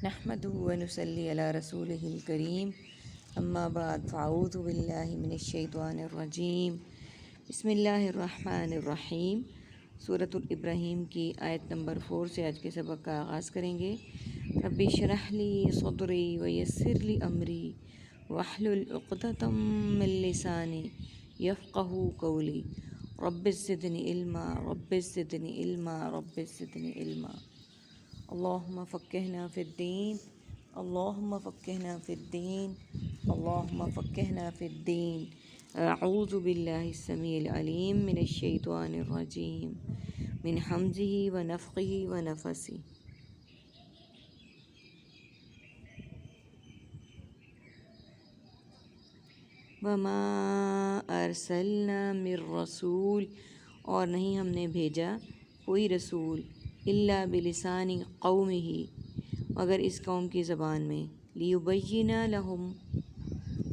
نحمده ونصلي على رسوله الكريم اما بعد فاعوذ باللہ من الشیطان الرجیم بسم اللہ الرحمن الرحیم۔ سورۃ الابراہیم کی آیت نمبر 4 سے آج کے سبق کا آغاز کریں گے۔ رب اشرح لی صدری ویسر لی امری واحلل عقدۃ من لسانی یفقہوا قولی رب زدنی علما رب زدنی علما رب زدنی علما۔ اللہم فقہنا فی الدین اللہم فقہنا فی الدین اللہم فقہنا فی الدین۔ اعوذ باللہ السمیع العلیم من الشیطان الرجیم من حمزہ ونفخہ ونفثہ۔ وما ارسلنا من رسول، اور نہیں ہم نے بھیجا کوئی رسول، الا بلسان قومہ، مگر اس قوم کی زبان میں، لیبین لہم،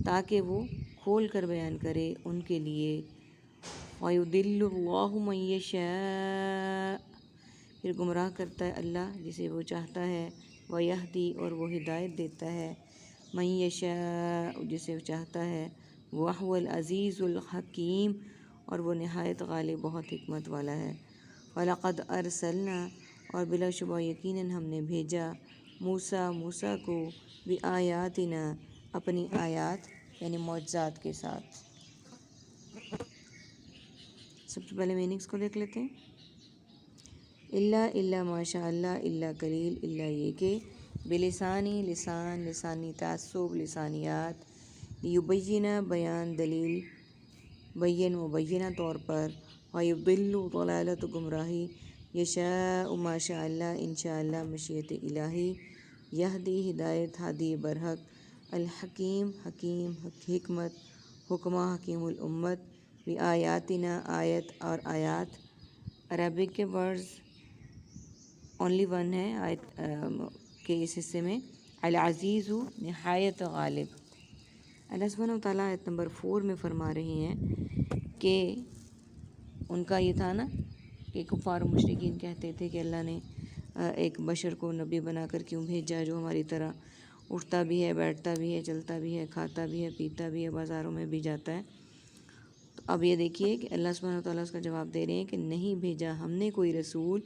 تاکہ وہ کھول کر بیان کرے ان کے لیے، ویضل اللہ من یشاء، پھر گمراہ کرتا ہے اللہ جسے وہ چاہتا ہے، ویہدی، اور وہ ہدایت دیتا ہے، من یشاء، جسے وہ چاہتا ہے، وہو العزیز الحکیم، اور وہ نہایت غالب بہت حکمت والا ہے۔ وَلَقَدْ أَرْسَلْنَا، اور بلا شبہ یقیناً ہم نے بھیجا، موسیٰ کو، بِآیاتنا، اپنی آیات یعنی معجزات کے ساتھ۔ سب سے پہلے میننگس کو دیکھ لیتے ہیں۔ الا ماشاء اللہ، الا قلیل، الا یہ کہ، بلسانی، لسانی تعصب، لسانیات، لیبینہ، بیان، دلیل، بین مبینہ طور پر، ویضل، ضلالت، گمراہی، یشاء، ماشاء اللہ، انشاء اللہ، مشیت الہی، یہدی، ہدایت، ہادی برحق، الحکیم، حکیم، حکمت، حکمہ، حکیم الامت، بآیاتنا، آیت اور آیات، عربک کے ورڈز اونلی ون ہے آیت کے اس حصے میں، العزیز، نہایت غالب۔ اللہ سبحانہ وتعالیٰ آیت نمبر 4 میں فرما رہے ہیں کہ ان کا یہ تھا نا کہ کفار و مشرکین کہتے تھے کہ اللہ نے ایک بشر کو نبی بنا کر کیوں بھیجا جو ہماری طرح اٹھتا بھی ہے، بیٹھتا بھی ہے، چلتا بھی ہے، کھاتا بھی ہے، پیتا بھی ہے، بازاروں میں بھی جاتا ہے۔ تو اب یہ دیکھیے کہ اللہ سبحانہ وتعالیٰ اس کا جواب دے رہے ہیں کہ نہیں بھیجا ہم نے کوئی رسول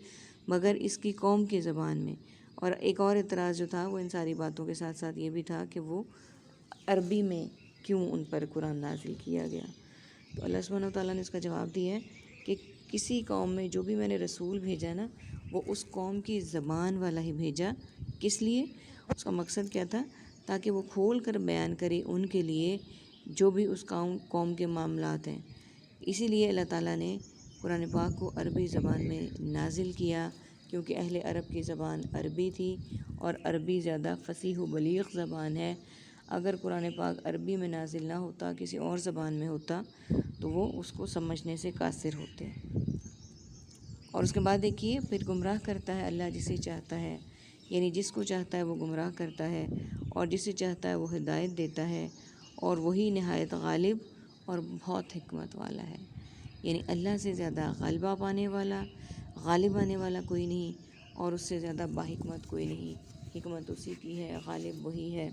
مگر اس کی قوم کی زبان میں۔ اور ایک اور اعتراض جو تھا وہ ان ساری باتوں کے ساتھ ساتھ یہ بھی تھا کہ وہ عربی میں کیوں ان پر قرآن نازل کیا گیا۔ تو اللہ سبحانہ وتعالیٰ نے اس کا جواب دیا ہے کہ کسی قوم میں جو بھی میں نے رسول بھیجا نا، وہ اس قوم کی زبان والا ہی بھیجا۔ کس لیے؟ اس کا مقصد کیا تھا؟ تاکہ وہ کھول کر بیان کرے ان کے لیے جو بھی اس قوم کے معاملات ہیں۔ اسی لیے اللہ تعالیٰ نے قرآن پاک کو عربی زبان میں نازل کیا، کیونکہ اہل عرب کی زبان عربی تھی، اور عربی زیادہ فصیح و بلیغ زبان ہے۔ اگر قرآن پاک عربی میں نازل نہ ہوتا، کسی اور زبان میں ہوتا، تو وہ اس کو سمجھنے سے قاصر ہوتے۔ اور اس کے بعد دیکھیے پھر گمراہ کرتا ہے اللہ جسے چاہتا ہے، یعنی جس کو چاہتا ہے وہ گمراہ کرتا ہے، اور جسے چاہتا ہے وہ ہدایت دیتا ہے، اور وہی نہایت غالب اور بہت حکمت والا ہے۔ یعنی اللہ سے زیادہ غلبہ پانے والا، غالب آنے والا کوئی نہیں، اور اس سے زیادہ باحکمت کوئی نہیں۔ حکمت اسی کی ہے، غالب وہی ہے۔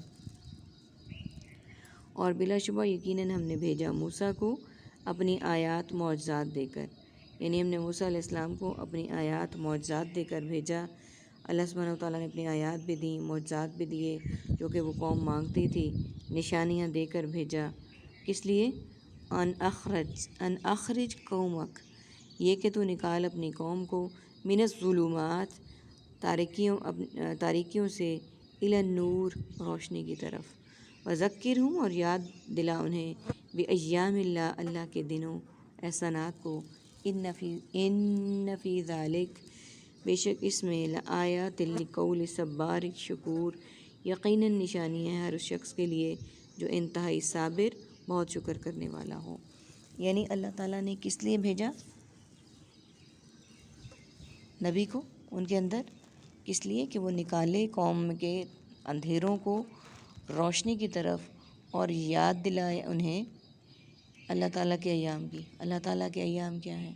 اور بلا شبہ یقیناً ہم نے بھیجا موسیٰ کو اپنی آیات معجزات دے کر، یعنی ہم نے موسیٰ علیہ السلام کو اپنی آیات معجزات دے کر بھیجا۔ اللہ سبحانہ وتعالیٰ نے اپنی آیات بھی دیں، معجزات بھی دیے، جو کہ وہ قوم مانگتی تھی، نشانیاں دے کر بھیجا۔ کس لیے؟ ان اخرج قومک، یہ کہ تو نکال اپنی قوم کو، من الظلمات، تاریکیوں سے، الی النور، روشنی کی طرف، وذکرہم، اور یاد دلا انہیں، بایام اللہ، اللہ کے دنوں، احسانات کو، ان فی ذالک، بے شک اس میں، لآیات لقول صبار شکور، یقیناً نشانی ہے ہر اس شخص کے لیے جو انتہائی صابر، بہت شکر کرنے والا ہو۔ یعنی اللہ تعالیٰ نے کس لیے بھیجا نبی کو ان کے اندر؟ کس لیے کہ وہ نکالے قوم کے اندھیروں کو روشنی کی طرف، اور یاد دلائے انہیں اللہ تعالیٰ کے ایام کی۔ اللہ تعالیٰ کے ایام کیا ہیں؟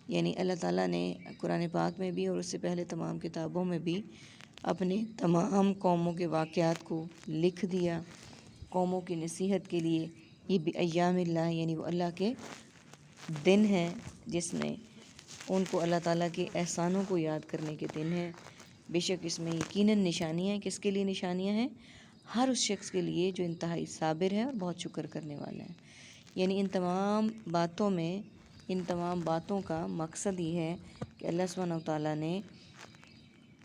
یعنی اللہ تعالیٰ نے قرآن پاک میں بھی اور اس سے پہلے تمام کتابوں میں بھی اپنے تمام قوموں کے واقعات کو لکھ دیا قوموں کی نصیحت کے لیے۔ یہ بایام اللہ یعنی وہ اللہ کے دن ہیں جس میں ان کو اللہ تعالیٰ کے احسانوں کو یاد کرنے کے دن ہیں۔ بے شک اس میں یقیناً نشانیاں ہیں۔ کس کے لیے نشانیاں ہیں؟ ہر اس شخص کے لیے جو انتہائی صابر ہے اور بہت شکر کرنے والا ہے۔ یعنی ان تمام باتوں کا مقصد یہ ہے کہ اللہ سبحانہ و تعالیٰ نے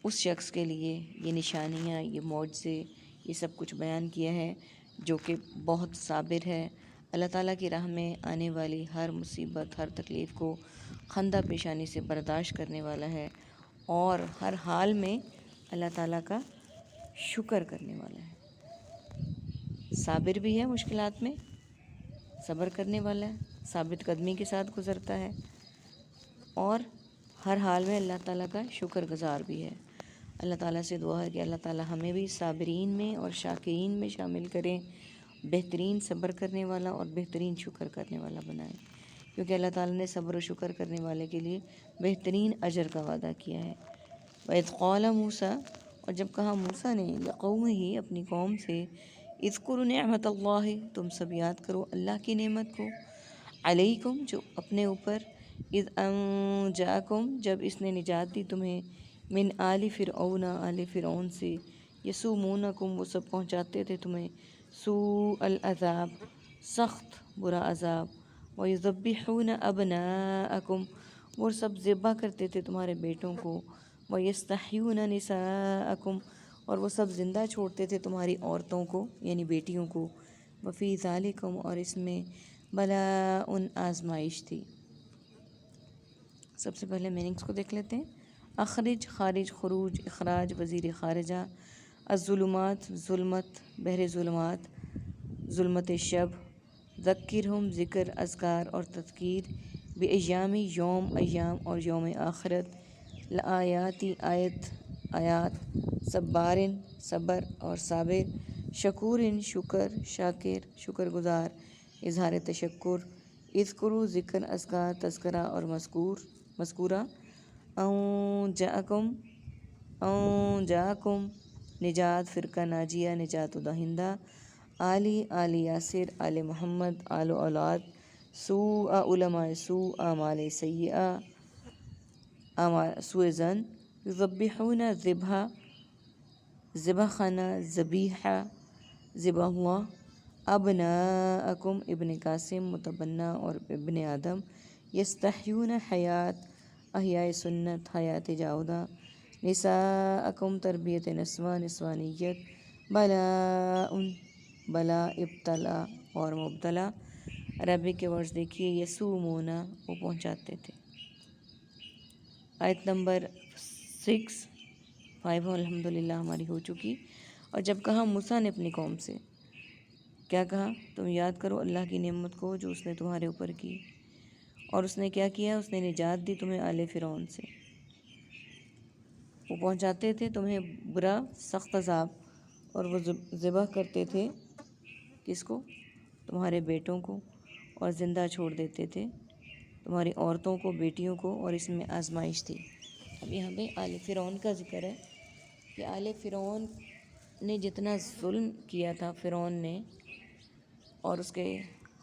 اس شخص کے لیے یہ نشانیاں، یہ معجزے، یہ سب کچھ بیان کیا ہے جو کہ بہت صابر ہے، اللہ تعالیٰ کی راہ میں آنے والی ہر مصیبت، ہر تکلیف کو خندہ پیشانی سے برداشت کرنے والا ہے اور ہر حال میں اللہ تعالیٰ کا شکر کرنے والا ہے۔ صابر بھی ہے، مشکلات میں صبر کرنے والا ہے، ثابت قدمی کے ساتھ گزرتا ہے اور ہر حال میں اللہ تعالیٰ کا شکر گزار بھی ہے۔ اللہ تعالیٰ سے دعا ہے کہ اللہ تعالیٰ ہمیں بھی صابرین میں اور شاکرین میں شامل کریں، بہترین صبر کرنے والا اور بہترین شکر کرنے والا بنائے، کیونکہ اللہ تعالیٰ نے صبر و شکر کرنے والے کے لیے بہترین اجر کا وعدہ کیا ہے۔ وَإِذْ قَالَ مُوسیٰ، اور جب کہا موسیٰ نے لِقَوْمِهِ اپنی قوم سے، اذکروا نعمت اللہ، تم سب یاد کرو اللہ کی نعمت کو، علیکم جو اپنے اوپر، اذ انجاکم جب اس نے نجات دی تمہیں، من آل فرعون آل فرعون سے، یسومونکم وہ سب پہنچاتے تھے تمہیں، سوء العذاب سخت برا عذاب، وَيُذَبِّحُونَ أَبْنَاءَكُمْ وہ سب ذبح کرتے تھے تمہارے بیٹوں کو، وَيَسْتَحْيُونَ نِسَاءَكُمْ اور وہ سب زندہ چھوڑتے تھے تمہاری عورتوں کو یعنی بیٹیوں کو، وَفِي ذَلِكُمْ اور اس میں بلاء آزمائش تھی۔ سب سے پہلے میننگس کو دیکھ لیتے ہیں۔ اخرج خارج، خروج اخراج وزیر خارجہ، الظلمات ظلمت بحر ظلمات ظلمت شب، ذکرہم ذکر اذکار اور تذکیر، بایام یوم ایام اور یوم آخرت، لآیاتی آیات، صبارن صبر اور صابر، شکورن شکر شاکر شکر گزار، اظہار تشکر، اذکروا ذکر اذکار تذکرہ اور مذکورہ، جاءکم نجات فرقہ ناجیہ نجات دہندہ، آل یاسر آل محمد آل اولاد، سوء علماء سوء اعمال سیئہ سوء زن، یذبحون ذبح خانہ ذبیحہ ذبح اللہ، ابناءکم ابن قاسم متبنہ اور ابن آدم، یستحیون حیات احیاء سنت حیات جاودہ، نساءکم تربیت نسواں نسوانیت، بلا ابتلا اور مبتلا۔ عربی کے ورڈز دیکھیے، یسومون وہ پہنچاتے تھے۔ آیت نمبر 5 الحمدللہ ہماری ہو چکی۔ اور جب کہا موسیٰ نے اپنی قوم سے، کیا کہا؟ تم یاد کرو اللہ کی نعمت کو جو اس نے تمہارے اوپر کی، اور اس نے کیا کیا؟ اس نے نجات دی تمہیں آل فرعون سے، وہ پہنچاتے تھے تمہیں برا سخت عذاب، اور وہ ذبح کرتے تھے کس کو؟ تمہارے بیٹوں کو، اور زندہ چھوڑ دیتے تھے تمہاری عورتوں کو بیٹیوں کو، اور اس میں آزمائش تھی۔ اب یہاں پہ آل فرعون کا ذکر ہے کہ آل فرعون نے جتنا ظلم کیا تھا فرعون نے اور اس کے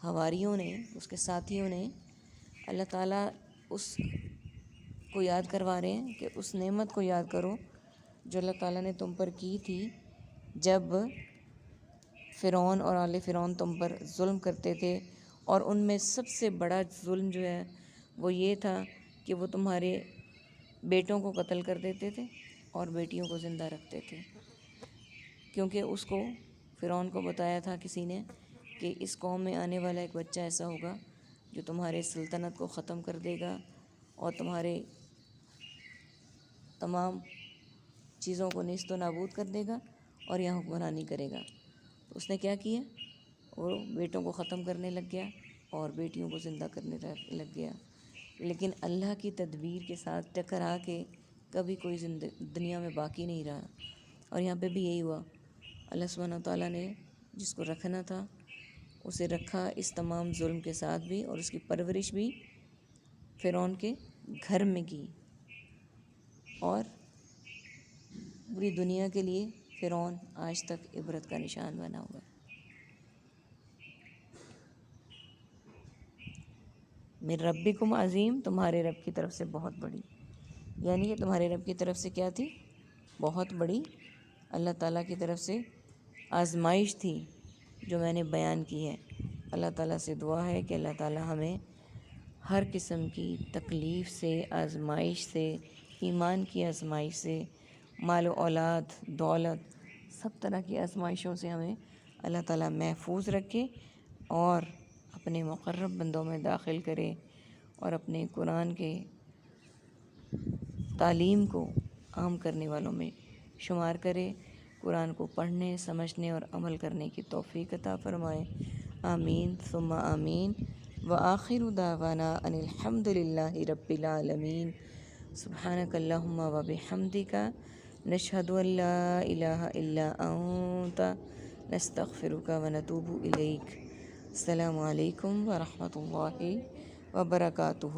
حواریوں نے، اس کے ساتھیوں نے، اللہ تعالیٰ اس کو یاد کروا رہے ہیں کہ اس نعمت کو یاد کرو جو اللہ تعالیٰ نے تم پر کی تھی جب فرعون اور آل فرعون تم پر ظلم کرتے تھے، اور ان میں سب سے بڑا ظلم جو ہے وہ یہ تھا کہ وہ تمہارے بیٹوں کو قتل کر دیتے تھے اور بیٹیوں کو زندہ رکھتے تھے، کیونکہ اس کو فرعون کو بتایا تھا کسی نے کہ اس قوم میں آنے والا ایک بچہ ایسا ہوگا جو تمہارے سلطنت کو ختم کر دے گا اور تمہارے تمام چیزوں کو نیست و نابود کر دے گا اور یہاں حکمرانی کرے گا۔ تو اس نے کیا کیا؟ وہ بیٹوں کو ختم کرنے لگ گیا اور بیٹیوں کو زندہ کرنے لگ گیا، لیکن اللہ کی تدبیر کے ساتھ ٹکرا کے کبھی کوئی دنیا میں باقی نہیں رہا۔ اور یہاں پہ بھی یہی ہوا، اللہ سبحانہ وتعالیٰ نے جس کو رکھنا تھا اسے رکھا اس تمام ظلم کے ساتھ بھی، اور اس کی پرورش بھی فرعون کے گھر میں کی، اور پوری دنیا کے لیے فرعون آج تک عبرت کا نشان بنا ہوا ہے۔ من ربکم عظیم، تمہارے رب کی طرف سے بہت بڑی، یعنی کہ تمہارے رب کی طرف سے کیا تھی؟ بہت بڑی اللہ تعالیٰ کی طرف سے آزمائش تھی جو میں نے بیان کی ہے۔ اللہ تعالیٰ سے دعا ہے کہ اللہ تعالیٰ ہمیں ہر قسم کی تکلیف سے، آزمائش سے، ایمان کی آزمائش سے، مال و اولاد، دولت، سب طرح کی آزمائشوں سے ہمیں اللہ تعالیٰ محفوظ رکھے اور اپنے مقرب بندوں میں داخل کرے اور اپنے قرآن کے تعلیم کو عام کرنے والوں میں شمار کرے، قرآن کو پڑھنے، سمجھنے اور عمل کرنے کی توفیق عطا فرمائے۔ آمین ثم آمین۔ وآخر دعوانا ان الحمد للہ رب العالمین۔ سبحانک اللہم وبحمدک، نشہد ان لا الہ الا انت، نستغفرک ونتوب الیک۔ السلام علیکم ورحمۃ اللہ وبرکاتہ۔